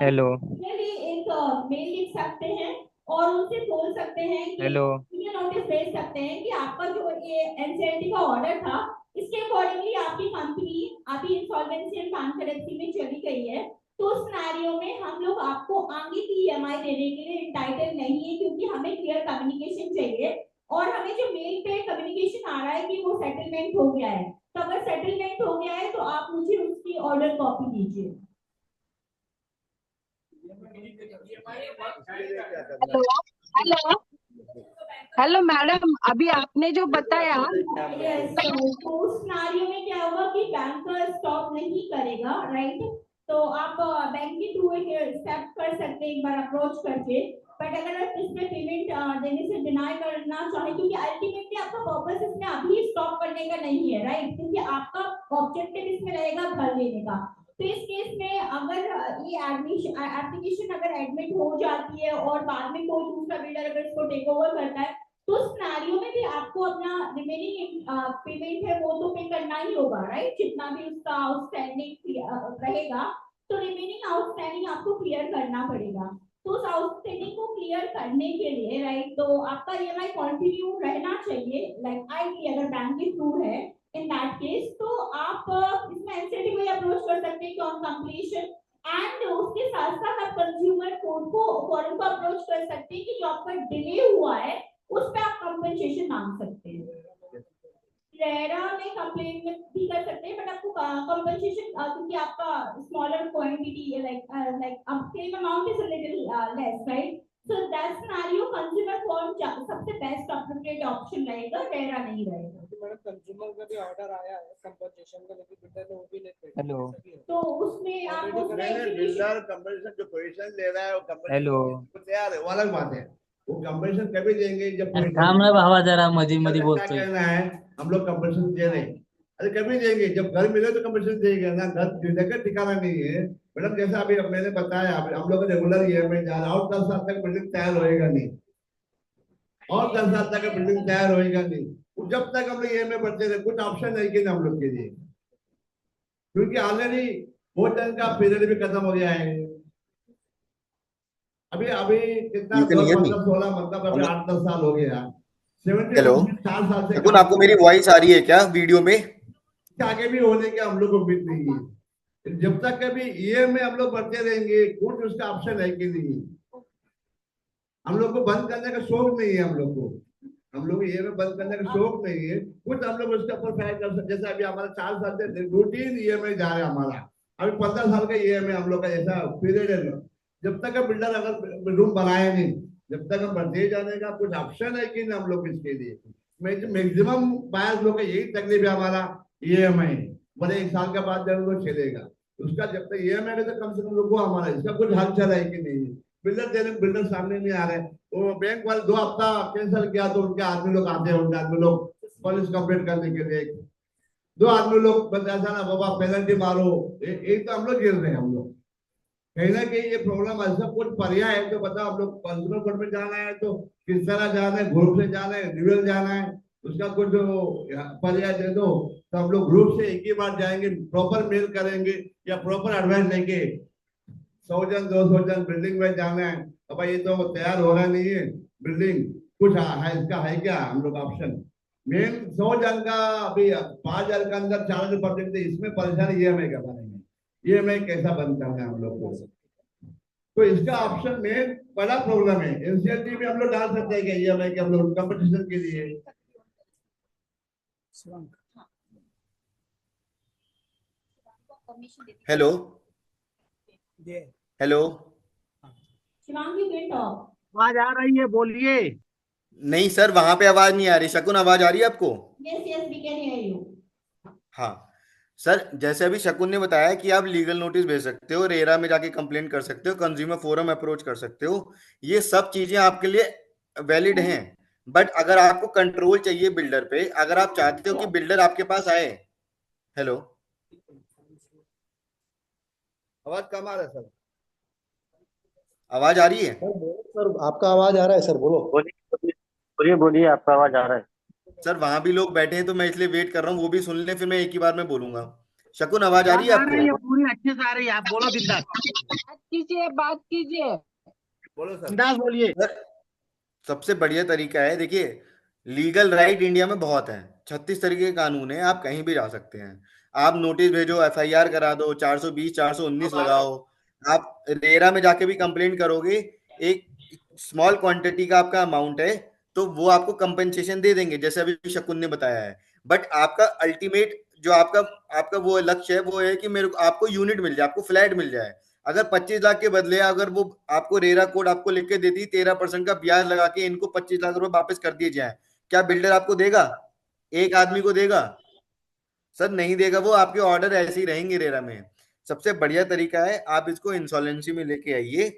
Speaker 7: हेलो
Speaker 4: एक मेल लिख सकते हैं और उनसे बोल सकते हैं कि नोटिस भेज सकते हैं कि आपका जो ये एनसीएलटी का ऑर्डर था, इसके अकॉर्डिंगली आपकी कंपनी अभी इंसॉल्वेंसी एंड बैंकरप्सी में चली गई है। तो उस सिनेरियो में हम लोग आपको आगे की ईएमआई देने के लिए इंटाइटल नहीं है, क्योंकि हमें क्लियर कम्युनिकेशन चाहिए, और हमें जो मेल पे कम्युनिकेशन आ रहा है कि वो सेटलमेंट हो गया है। तो अगर सेटलमेंट हो गया है तो आप मुझे उसकी ऑर्डर कॉपी दीजिए।
Speaker 10: हेलो हेलो मैडम, अभी आपने जो बताया
Speaker 4: तो उस सिनेरियो में क्या होगा कि बैंक स्टॉप नहीं करेगा, राइट। तो आप बैंक के थ्रू एक स्टेप कर सकते हैं, एक बार अप्रोच करके। बट अगर आप इसमें पेमेंट देने से डिनाई करना चाहें, क्योंकि अल्टीमेटली आपका पर्पस इसमें अभी स्टॉप करने का नहीं है, राइट, क्योंकि आपका ऑब्जेक्टिव इसमें रहेगा घर लेने का। तो इस केस में अगर ये एडमिशन एप्लीकेशन अगर एडमिट हो जाती है और बाद में कोई दूसरा बिल्डर अगर इसको टेक ओवर करता है, तो सिनेरियो में भी आपको अपना रिमेनिंग पेमेंट है वो तो पे करना ही होगा, राइट, जितना भी उसका आउटस्टैंडिंग रहेगा, तो रिमेनिंग आउटस्टैंडिंग आपको क्लियर करना पड़ेगा। तो उस आउटस्टैंडिंग को क्लियर करने के लिए, राइट, तो आपका ईएमआई कंटिन्यू रहना चाहिए, लाइक आईटी अगर बैंक के थ्रू है इन दैट केस, तो आप इसमें एनसीडी को अप्रोच कर सकते हैं कि ऑन कंप्लीशन, एंड उसके साथ साथ आप कंज्यूमर कोर्ट को फॉरन को अप्रोच कर सकते हैं कि जो आपका डिले हुआ है उस पे आप कंपनसेशन मांग सकते हैं। रेरा में कंप्लेन भी कर सकते हैं, बट आपको कंपनसेशन, क्योंकि आपका smaller quantity like claim amount is a little less, right, so that scenario consumer form सबसे बेस्ट अप्रोप्रिएट ऑप्शन रहेगा, रेरा नहीं रहेगा।
Speaker 2: मैडम कंज्यूमर का भी ऑर्डर आया है कंपनसेशन का, लेकिन बिल्डर ने वो भी नहीं पेड।
Speaker 9: हेलो,
Speaker 4: तो उसमें आप
Speaker 3: बिल्डर कंपनसेशन जो पोजीशन ले रहा है वो कंपनसेशन
Speaker 9: हेलो,
Speaker 3: तैयार है, वो अलग बात है। वो कंपनसेशन कभी देंगे जब
Speaker 7: काम ना आवाज आ रहा मधी मधी
Speaker 3: क्या
Speaker 7: बोलतोय।
Speaker 3: कहना है, हम लोग कंपनसेशन दे रहे हैं। अरे कभी देंगे जब घर मिले तो कंपनसेशन देंगे ना, घर लेकर ठिकाना नहीं है मैडम। जैसा अभी मैंने बताया, हम लोग रेगुलर ईएमआई जा रहा है, और 10 साल तक बिल्डिंग तैयार होएगा नहीं, और 10 साल तक बिल्डिंग तैयार होएगा नहीं। जब तक हम लोग ईएमआई भरते रहे, कुछ ऑप्शन है कि हम लोग के लिए, क्योंकि ऑलरेडी वो टर्न का पीरियड भी खत्म हो गया है। अभी अभी कितना 16 मतलब अभी 8-10 साल हो गया। 4 साल से
Speaker 1: शकुन, आपको मेरी वॉइस आ रही है क्या वीडियो में?
Speaker 3: आगे भी होने की हम लोग को उम्मीद नहीं है। जब तक कभी ईएमआई हम लोग भरते रहेंगे, कुछ उसका ऑप्शन है कि नहीं। हम लोग को बंद करने का शौक नहीं है, हम लोग ईएमआई बंद करने का शौक नहीं है। कुछ हम लोग उसके ऊपर फाइल कर सकते, जैसे अभी हमारा 4 साल से रूटीन ईएमआई जा रहा है हमारा। अभी 15 साल का ईएमआई हम लोग का जैसा पीरियड है। जब तक बिल्डर अगर रूम बनाए नहीं, जब तक हम भरते जाने का कुछ ऑप्शन है कि नहीं हम लोग इसके लिए। मैक्सिमम बायर्स लोग का यही तकलीफ है हमारा, ईएमआई बड़े 1 साल के बाद जब वो चलेगा उसका, जब तक ईएमआई तो कम से कम लोगों हमारा इसका कुछ हल चल है कि नहीं। बिल्डर सामने नहीं आ रहे, वो बैंक वाले 2 हफ्ता कैंसिल किया तो उनके आदमी लोग आते हैं, उनके आदमी लोग पॉलिश कंप्लीट करने के लिए 2 आदमी लोग ऐसा ना बाबा पेनल्टी मारो, एक तो हम लोग गिर रहे हैं। हम लोग कहीं ना कहीं ये प्रॉब्लम ऐसा कुछ पर्याय है तो बताओ। हम लोग कंज्यूमर कोर्ट में जाना है तो किस तरह जाना है, ग्रुप से जाना है, इंडिविजुअल जाना है, उसका कुछ पर्याय दे दो तो हम लोग ग्रुप से एक ही बार जाएंगे, प्रॉपर मेल करेंगे या प्रॉपर एडवाइस लेंगे। 100 जन 200 जन बिल्डिंग में जाना है, अब ये तो तैयार हो रहा नहीं है बिल्डिंग, कुछ है इसका है क्या हम लोग ऑप्शन। मेन 100 जन का अभी 5,000 के अंदर 4,000 पब्लिक थे, इसमें परेशानी ईएमआई का बनेंगे, ईएमआई कैसा बंद करना है हम लोग को। तो इसका ऑप्शन में बड़ा प्रॉब्लम है। एनसीएलटी में हम लोग डाल सकते हैं कि ईएमआई के हम लोग कंपटीशन के लिए।
Speaker 1: हेलो हेलो,
Speaker 8: आवाज आ रही है, बोलिए।
Speaker 1: नहीं सर, वहां पे आवाज नहीं आ रही। शकुन, आवाज आ रही है आपको?
Speaker 4: Yes yes, we can hear you.
Speaker 1: हाँ सर, जैसे अभी शकुन ने बताया कि आप लीगल नोटिस भेज सकते हो, रेरा में जाके कंप्लेंट कर सकते हो, कंज्यूमर फोरम अप्रोच कर सकते हो, ये सब चीजें आपके लिए वैलिड हैं। बट अगर आपको कंट्रोल चाहिए बिल्डर पे, अगर आप चाहते हो कि बिल्डर आपके पास आए। हेलो,
Speaker 3: आवाज कम आ रहा है सर,
Speaker 1: आवाज आ रही है?
Speaker 5: सर आपका आवाज आ रहा है सर, बोलो।
Speaker 9: बोलिए बोलिए, आपका आवाज आ रहा है।
Speaker 1: सर वहां भी लोग बैठे हैं तो मैं इसलिए वेट कर रहा हूँ, वो भी सुन लें, फिर मैं एक ही बार में बोलूंगा। शकुन, आवाज आ रही
Speaker 8: आवाज
Speaker 1: है
Speaker 8: आ रही है,
Speaker 1: आपको?
Speaker 8: पूरी अच्छे से आ रही है, आप बोलो बिंदास।
Speaker 10: बात कीजिए।
Speaker 3: बोलो सर।
Speaker 8: बिंदास बोलिए।
Speaker 1: सर, सबसे बढ़िया तरीका है, देखिए, लीगल राइट इंडिया में बहुत है, 36 तरीके के कानून है, आप कहीं भी जा सकते हैं। आप नोटिस भेजो, एफआईआर करा दो, 420 419 लगाओ, आप रेरा में जाके भी कंप्लेंट करोगे, एक स्मॉल क्वांटिटी का आपका अमाउंट है तो वो आपको कंपनसेशन दे देंगे, जैसे अभी शकुन ने बताया है। बट आपका अल्टीमेट जो आपका आपका वो लक्ष्य है, वो है कि मेरे को आपको यूनिट मिल जाए, आपको फ्लैट मिल जाए। अगर 25 लाख के बदले अगर वो आपको रेरा कोड आपको लिख के देती 13% का ब्याज लगा के इनको 25 लाख रुपए वापस कर दिए जाए, क्या बिल्डर आपको देगा? एक आदमी को देगा? सर नहीं देगा, वो आपके ऑर्डर ऐसे ही रहेंगे रेरा में। सबसे बढ़िया तरीका है आप इसको इंसॉल्वेंसी में लेके आइए।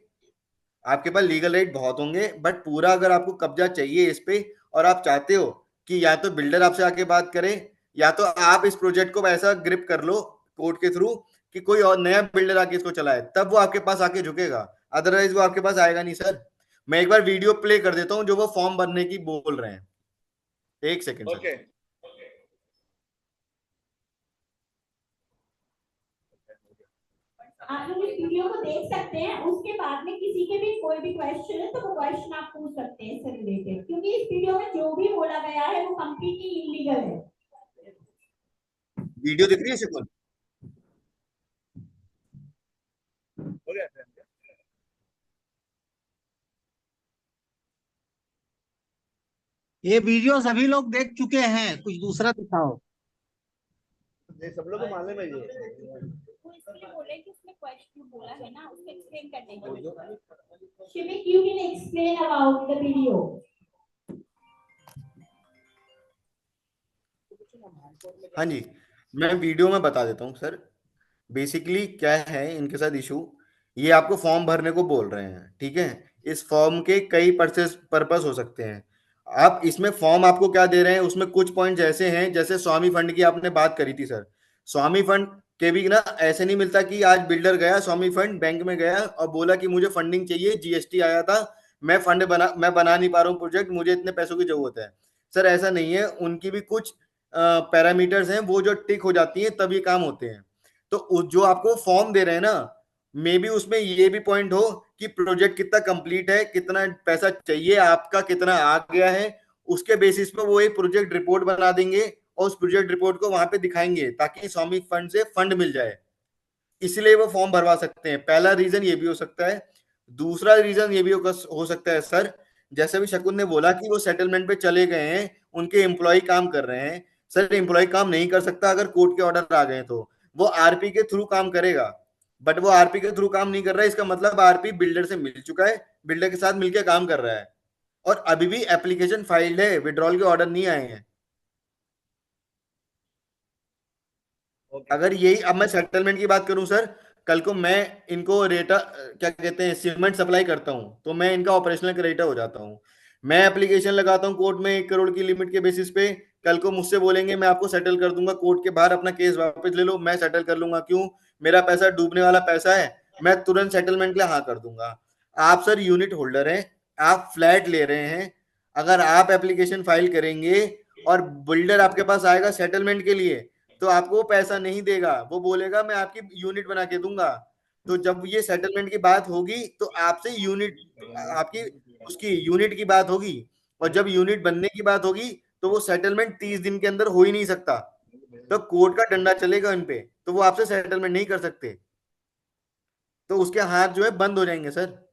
Speaker 1: आपके पास लीगल राइट बहुत होंगे, बट पूरा अगर आपको कब्जा चाहिए इस पे और आप चाहते हो कि या तो बिल्डर आपसे आके बात करे या तो आप इस प्रोजेक्ट को ऐसा ग्रिप कर लो कोर्ट के थ्रू कि कोई और नया बिल्डर आके इसको चलाए, तब वो आपके पास आके झुकेगा, अदरवाइज वो आपके पास आएगा नहीं सर। मैं एक बार वीडियो प्ले कर देता हूँ जो वो फॉर्म भरने की बोल रहे हैं, एक सेकेंड सर।
Speaker 4: आप लोग इस वीडियो को देख सकते हैं, उसके बाद में किसी के भी कोई भी क्वेश्चन है तो वो क्वेश्चन आप पूछ सकते हैं इससे रिलेटेड, क्योंकि इस वीडियो में जो भी बोला गया है वो कंप्लीटली इलीगल है।
Speaker 1: वीडियो दिख रही है शकुन?
Speaker 8: ये वीडियो सभी लोग देख चुके हैं, कुछ दूसरा दिखाओ।
Speaker 3: सब लोग को मालूम है ये।
Speaker 4: वो इसलिए बोले कि उसमें क्वेश्चन बोला है ना, उसको एक्सप्लेन करने के लिए। शिविक, you can explain about the video.
Speaker 1: हाँ जी, मैं वीडियो में बता देता हूँ सर। बेसिकली क्या है इनके साथ इशू, ये आपको फॉर्म भरने को बोल रहे हैं, ठीक है। इस फॉर्म के कई पर्पस हो सकते हैं। आप इसमें फॉर्म आपको क्या दे रहे हैं, उसमें कुछ पॉइंट्स ऐसे हैं, जैसे स्वामी फंड की आपने बात करी थी सर। स्वामी फंड के भी ना ऐसे नहीं मिलता कि आज बिल्डर गया स्वामी फंड बैंक में गया और बोला कि मुझे फंडिंग चाहिए, जीएसटी आया था, मैं बना नहीं पा रहा हूँ प्रोजेक्ट, मुझे इतने पैसों की जरूरत है। सर ऐसा नहीं है, उनकी भी कुछ पैरामीटर्स हैं वो जो टिक हो जाती हैं तब ये काम होते हैं। तो जो आपको फॉर्म दे रहे हैं ना, मे बी उसमें ये भी पॉइंट हो कि प्रोजेक्ट कितना कंप्लीट है, कितना पैसा चाहिए, आपका कितना आ गया है, उसके बेसिस पे वो एक प्रोजेक्ट रिपोर्ट बना देंगे और उस प्रोजेक्ट रिपोर्ट को वहां पे दिखाएंगे ताकि स्वामी फंड से फंड मिल जाए। इसलिए वो फॉर्म भरवा सकते हैं, पहला रीजन ये भी हो सकता है। दूसरा रीजन ये भी हो सकता है सर, जैसे भी शकुन ने बोला कि वो सेटलमेंट पे चले गए हैं, उनके एम्प्लॉय काम कर रहे हैं। सर एम्प्लॉय काम नहीं कर सकता अगर कोर्ट के ऑर्डर आ गए, तो वो आरपी के थ्रू काम करेगा, बट वो आरपी के थ्रू काम नहीं कर रहा है, इसका मतलब आरपी बिल्डर से मिल चुका है, बिल्डर के साथ मिलकर काम कर रहा है और अभी भी एप्लीकेशन फाइल्ड है, विड्रॉल के ऑर्डर नहीं आए हैं। अगर यही, अब मैं सेटलमेंट की बात करूं सर, कल को मैं इनको रेटा क्या कहते हैं सीमेंट सप्लाई करता हूं तो मैं इनका ऑपरेशनल क्रेडिटर हो जाता हूं। मैं एप्लीकेशन लगाता हूं कोर्ट में 1 करोड़ की लिमिट के बेसिस पे, कल को मुझसे बोलेंगे मैं आपको सेटल कर दूंगा, कोर्ट के बाहर अपना केस वापस ले लो, मैं सेटल कर लूंगा, क्यों, मेरा पैसा डूबने वाला पैसा है, मैं तुरंत सेटलमेंट के लिए हाँ कर दूंगा। आप सर यूनिट होल्डर हैं, आप फ्लैट ले रहे हैं, अगर आप एप्लीकेशन फाइल करेंगे और बिल्डर आपके पास आएगा सेटलमेंट के लिए तो आपको वो पैसा नहीं देगा, वो बोलेगा मैं आपकी यूनिट बना के दूंगा। तो जब ये सेटलमेंट की बात होगी तो आपसे यूनिट, आपकी उसकी यूनिट की बात होगी, और जब यूनिट बनने की बात होगी तो वो सेटलमेंट 30 दिन के अंदर हो ही नहीं सकता, तो कोर्ट का डंडा चलेगा इन पे, तो वो आपसे सेटलमेंट नहीं कर सकते, तो उसके हाथ जो है बंद हो जाएंगे सर।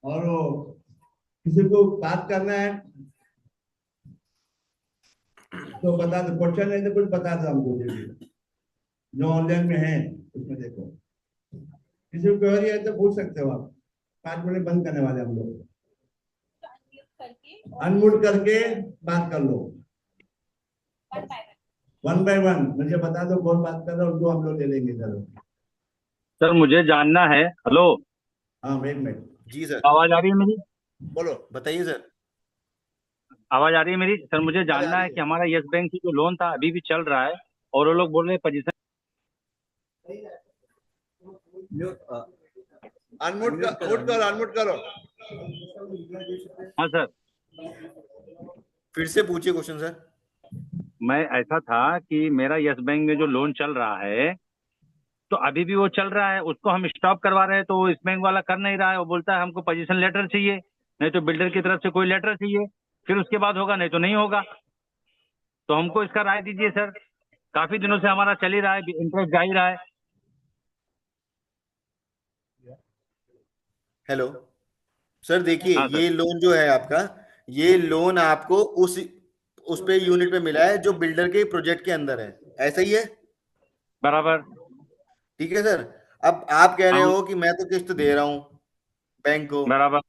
Speaker 3: और किसी को बात करना है तो बता दो, क्वेश्चन है तो कुछ बता दो हमको, जो ऑनलाइन में है उसमें देखो, किसी को क्वेरी है तो पूछ सकते हो आप। 5 मिनट बंद करने वाले हम लोग, अनम्यूट करके बात कर लो, 1 by 1 मुझे बता दो कौन बात कर रहा है, उनको हम लोग ले लेंगे। चलो
Speaker 7: सर मुझे जानना है। हेलो,
Speaker 3: हाँ एक मिनट,
Speaker 1: जी सर
Speaker 7: आवाज आ रही है मेरी?
Speaker 1: बोलो, बताइए सर।
Speaker 7: आवाज आ रही है मेरी? सर मुझे
Speaker 1: आ
Speaker 7: जानना है
Speaker 1: रही
Speaker 7: कि
Speaker 1: है।
Speaker 7: हमारा यस बैंक की जो लोन था अभी भी चल रहा है और वो लोग बोल रहे हैं पोजीशन।
Speaker 3: अनम्यूट करो, अनम्यूट करो।
Speaker 7: हाँ सर,
Speaker 1: फिर से पूछिए क्वेश्चन सर।
Speaker 7: मैं ऐसा था कि मेरा यस बैंक में जो लोन चल रहा है तो अभी भी वो चल रहा है, उसको हम स्टॉप करवा रहे हैं तो वो इस बैंक वाला कर नहीं रहा है, वो बोलता है हमको पोजीशन लेटर चाहिए, नहीं तो बिल्डर की तरफ से कोई लेटर चाहिए, फिर उसके बाद होगा नहीं तो नहीं होगा। तो हमको इसका राय दीजिए सर, काफी दिनों से हमारा चल ही रहा है, इंटरेस्ट जा ही रहा है।
Speaker 1: हेलो सर, देखिए
Speaker 7: हाँ सर।
Speaker 1: ये लोन जो है आपका, ये लोन आपको उस पे यूनिट पे मिला है जो बिल्डर के प्रोजेक्ट के अंदर है, ऐसा ही है?
Speaker 7: बराबर।
Speaker 1: ठीक है सर। अब आप कह रहे
Speaker 7: हाँ
Speaker 1: हो कि मैं तो किस्त दे रहा हूँ बैंक को,
Speaker 7: बराबर।
Speaker 1: आप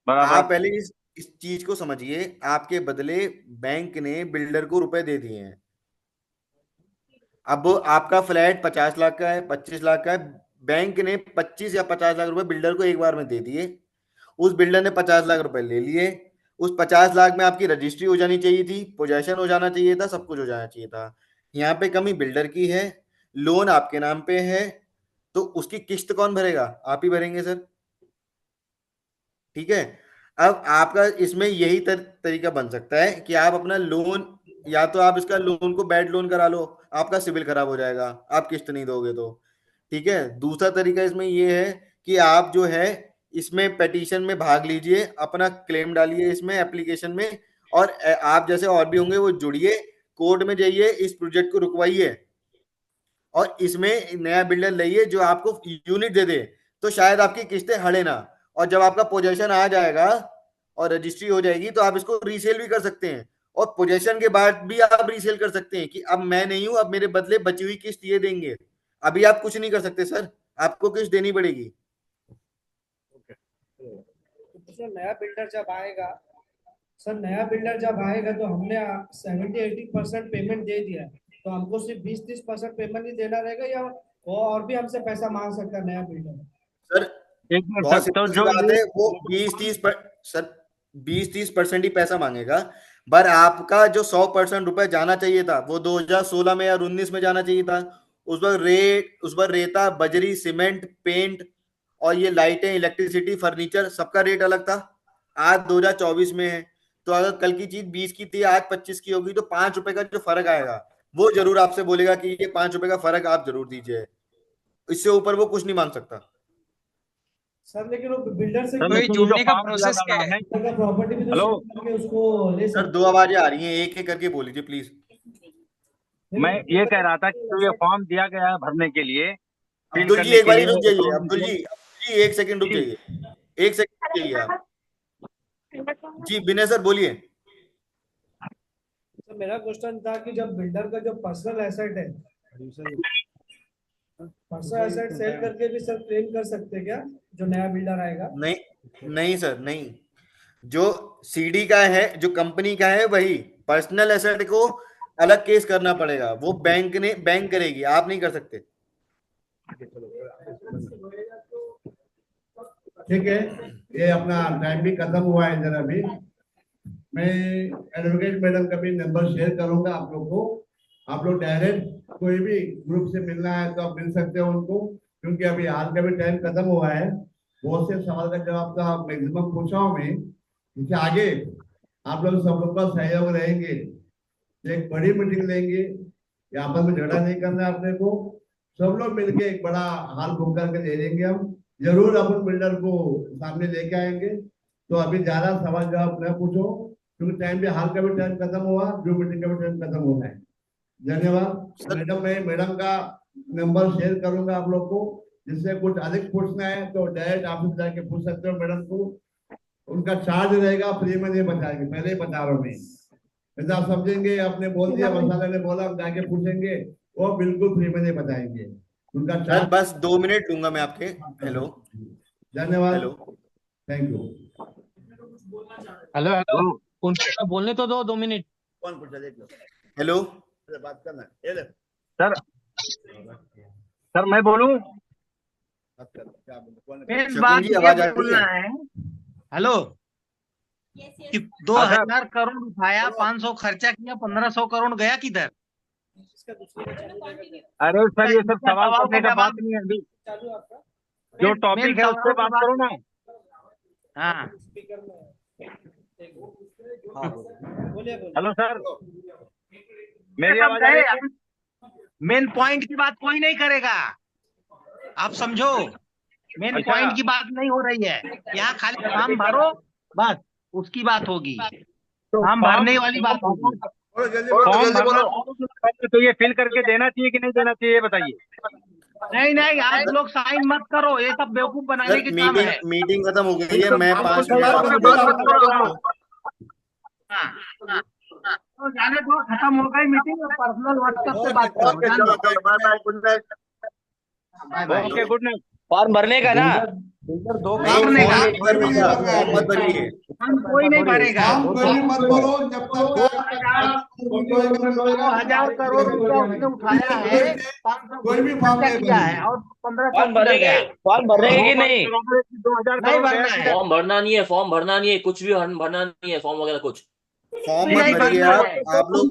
Speaker 7: बराबर।
Speaker 1: पहले इस चीज को समझिए, आपके बदले बैंक ने बिल्डर को रुपए दे दिए हैं। अब आपका फ्लैट 50 लाख का है, 25 लाख का है, बैंक ने 25 या 50 लाख रुपए बिल्डर को एक बार में दे दिए। उस बिल्डर ने 50 लाख रुपए ले लिए। उस 50 लाख में आपकी रजिस्ट्री हो जानी चाहिए थी, पोजेशन हो जाना चाहिए था, सब कुछ हो जाना चाहिए था। यहाँ पे कमी बिल्डर की है, लोन आपके नाम पे है, तो उसकी किस्त कौन भरेगा? आप ही भरेंगे सर। ठीक है। अब आपका इसमें यही तरीका बन सकता है कि आप अपना लोन, या तो आप इसका लोन को बैड लोन करा लो, आपका सिविल खराब हो जाएगा, आप किस्त नहीं दोगे तो। ठीक है। दूसरा तरीका इसमें ये है कि आप जो है इसमें पेटिशन में भाग लीजिए, अपना क्लेम डालिए इसमें एप्लीकेशन में, और आप जैसे और भी होंगे वो जुड़िए, कोर्ट में जाइए, इस प्रोजेक्ट को रुकवाइए, और इसमें नया बिल्डर लाइए जो आपको यूनिट दे दे, तो शायद आपकी किस्तें हड़े ना। और जब आपका पोजेशन आ जाएगा और रजिस्ट्री हो जाएगी तो आप इसको रीसेल भी कर सकते हैं, और पोजेशन के बाद भी आप रीसेल कर सकते हैं कि अब मैं नहीं हूं, अब मेरे बदले बची हुई किस्त ये देंगे। अभी आप कुछ नहीं कर सकते सर, आपको किस्त देनी पड़ेगी।
Speaker 2: सर नया बिल्डर जब आएगा, तो हमने 70-80% पेमेंट दे दिया है, तो हमको सिर्फ 20-30% पेमेंट ही देना रहेगा, या वो और भी हमसे पैसा मांग सकता है नया बिल्डर?
Speaker 1: सर
Speaker 7: एक मिनट
Speaker 1: बहुत
Speaker 7: सर, तो
Speaker 1: सिंपल सी
Speaker 7: जो
Speaker 1: बात है, वो 20-30% ही पैसा मांगेगा। पर आपका जो 100% रुपए जाना चाहिए था वो 2016 में या 19 में जाना चाहिए था। उस पर रेता, बजरी, सीमेंट, पेंट और ये लाइटें, इलेक्ट्रिसिटी, फर्नीचर, सबका रेट अलग था। आज 2024 में है, तो अगर कल की चीज 20 की थी, आज 25 की होगी, तो 5 रुपए का जो फर्क आएगा वो जरूर आपसे बोलेगा कि ये 5 रुपए का फर्क आप जरूर दीजिए। इससे ऊपर वो कुछ नहीं मांग सकता।
Speaker 2: सर लेकिन वो बिल्डर से
Speaker 7: सर,
Speaker 8: तो ये
Speaker 7: लेकिन
Speaker 8: जोड़ने का
Speaker 7: फॉर्म दिया
Speaker 8: प्रोसेस
Speaker 7: जा
Speaker 8: क्या
Speaker 7: रहा
Speaker 8: है?
Speaker 7: है।
Speaker 2: प्रॉपर्टी भी तो
Speaker 7: हेलो
Speaker 2: शिफ्ट करके उसको ले
Speaker 1: सर
Speaker 2: सकते
Speaker 1: दो आवाजें आ रही हैं, एक एक करके बोल लीजिए प्लीज।
Speaker 7: मैं ये कह रहा था कि जो ये फॉर्म दिया गया है भरने के लिए, फिल
Speaker 1: अब्दुल जी
Speaker 7: करने
Speaker 1: एक
Speaker 7: के
Speaker 1: बार
Speaker 7: लिए,
Speaker 1: रुक जाइए,
Speaker 7: अकाउंट
Speaker 1: अब्दुल
Speaker 7: डिटेल।
Speaker 1: जी, अब्दुल जी 1 सेकंड रुक जाइए, 1 सेकंड रुक जाइए आप। जी विनय सर बोलिए।
Speaker 2: तो मेरा क्वेश्चन था कि जब बिल्डर का जो पर्सनल एसेट है, पर्सनल एसेट सेल करके भी सर क्लेम कर सकते हैं क्या, जो नया बिल्डर आएगा?
Speaker 1: नहीं नहीं सर, नहीं। जो सीडी का है, जो कंपनी का है, वही पर्सनल एसेट को अलग केस करना पड़ेगा, वो बैंक करेगी, आप नहीं कर सकते।
Speaker 3: ठीक है, ये अपना टाइम भी खत्म हुआ है इधर। अभी मैं एडवोकेट मैडम का भी नंबर शेयर करूंगा आप लोग को। आप लोग डायरेक्ट कोई भी ग्रुप से मिलना है तो आप मिल सकते हो उनको, क्योंकि अभी हाल का भी टाइम खत्म हुआ है। बहुत से सवाल का जवाब का मैक्सिमम पूछा हूं मैं, क्योंकि आगे आप लोग सब लोग का सहयोग रहेंगे। एक बड़ी मीटिंग लेंगे, यहाँ पर में झगड़ा नहीं करना है अपने को, सब लोग मिलके एक बड़ा हाल घूम करके ले लेंगे। हम जरूर अपन बिल्डर को सामने लेके आएंगे। तो अभी ज्यादा सवाल जवाब न पूछो, क्योंकि टाइम भी हाल का भी टाइम खत्म हुआ, जो मीटिंग का भी टाइम खत्म हो गया है। धन्यवाद मैडम। मैं मैडम का नंबर शेयर करूंगा आप लोग को, जिससे कुछ अधिक पूछना है तो डायरेक्ट ऑफिस जाके पूछ सकते हो मैडम को। उनका चार्ज रहेगा, फ्री में नहीं बताएंगे, पहले ही बता रहा हूँ मैं। ऐसा आप समझेंगे, आपने बोल दिया, मसाला ने बोला, हम जाके पूछेंगे, वो बिल्कुल फ्री में नहीं बताएंगे। उनका
Speaker 1: सर
Speaker 3: चार्ज।
Speaker 1: बस 2 मिनट दूंगा मैं आपके। हेलो
Speaker 3: धन्यवाद,
Speaker 1: hello.
Speaker 3: Thank you.
Speaker 8: Hello hello, उनको बोलने तो दो 2 मिनट।
Speaker 3: कौन पूछा, देख लो।
Speaker 1: हेलो
Speaker 3: बात करना है, ये ले।
Speaker 7: सर सर मैं बोलूं?
Speaker 3: बात करना, क्या बोलते, कौन
Speaker 8: मेन
Speaker 1: शकुन
Speaker 8: बात
Speaker 1: जी,
Speaker 8: ये
Speaker 1: आवाज आ रही
Speaker 8: बोलना
Speaker 1: है?
Speaker 8: है। हेलो, कि
Speaker 7: हाँ,
Speaker 8: 2000 करोड़ उठाया, 500 खर्चा किया, 1500 करोड़ गया किधर?
Speaker 2: इसका दूसरे का चालू रहेगा?
Speaker 7: अरे सर ये सब
Speaker 8: इसका
Speaker 7: सवाल
Speaker 8: सवाल
Speaker 7: करने
Speaker 8: का
Speaker 7: का बात
Speaker 8: जवाब।
Speaker 7: नहीं है अभी।
Speaker 2: चालू आपका
Speaker 7: जो
Speaker 8: मेन
Speaker 7: टॉपिक है उस
Speaker 8: सवालों
Speaker 7: पर
Speaker 8: की
Speaker 7: बात करो ना।
Speaker 8: हाँ
Speaker 2: स्पीकर में बोलिए
Speaker 7: हेलो सर, मेरी
Speaker 8: सब
Speaker 7: आवाज आ रही
Speaker 8: गए,
Speaker 7: है?
Speaker 8: अभी मेन पॉइंट की बात कोई नहीं करेगा, आप समझो। मेन
Speaker 7: अच्छा।
Speaker 8: पॉइंट की बात नहीं हो रही है यहाँ, खाली फॉर्म भरो, बस उसकी बात होगी।
Speaker 7: तो
Speaker 8: फॉर्म भरने वाली बात होगी।
Speaker 7: फॉर्म भरना तो ये फिल करके देना चाहिए कि नहीं देना चाहिए, ये बताइए।
Speaker 8: नहीं नहीं, आप लोग साइन मत करो, ये सब बेवकूफ बनाने
Speaker 1: सर
Speaker 8: के काम है।
Speaker 1: मीटिंग खत्म हो गई है, मैं
Speaker 7: बिल्कुल
Speaker 1: 5
Speaker 7: सही
Speaker 1: मिनट
Speaker 7: बात
Speaker 1: बाद
Speaker 7: है,
Speaker 1: दोबारा
Speaker 7: बात
Speaker 1: कॉल
Speaker 7: कर रहा हूँ।
Speaker 8: हाँ, तो जाने दो, खत्म हो गई मीटिंग, और पर्सनल व्हाट्सएप पे बात करो।
Speaker 7: ओके,
Speaker 8: जान
Speaker 7: चलो
Speaker 8: दो।
Speaker 7: चलो, bye bye, good night.
Speaker 8: Bye bye.
Speaker 7: Okay, good night.
Speaker 9: Form भरने का ना?
Speaker 5: बिल्डर दो
Speaker 3: काम
Speaker 8: भरने का।
Speaker 3: फॉर्म कोई भी नहीं भर रहा है, मत भरिए।
Speaker 8: हम कोई नहीं भरेगा।
Speaker 3: काम कोई भी मत भरो जब तक
Speaker 8: 2,000 करोड़ रुपया उसने उठाया है, 500
Speaker 3: कोई भी फॉर्म
Speaker 8: खर्चा
Speaker 3: नहीं
Speaker 8: किया
Speaker 3: भरिए।
Speaker 8: है और 1500
Speaker 6: फॉर्म
Speaker 8: निकल
Speaker 6: भरेंगे,
Speaker 8: गया।
Speaker 6: फॉर्म भरेंगे कि नहीं?
Speaker 5: 2000
Speaker 8: नहीं
Speaker 5: करोड़
Speaker 8: भरना
Speaker 5: गया।
Speaker 8: है,
Speaker 6: फॉर्म भरना नहीं है, फॉर्म भरना नहीं है, कुछ भी भरना नहीं है, फॉर्म वगैरह कुछ।
Speaker 3: फॉर्म
Speaker 8: नहीं
Speaker 3: मत भरिए
Speaker 8: भरना
Speaker 3: आप
Speaker 8: है।
Speaker 3: आप लोग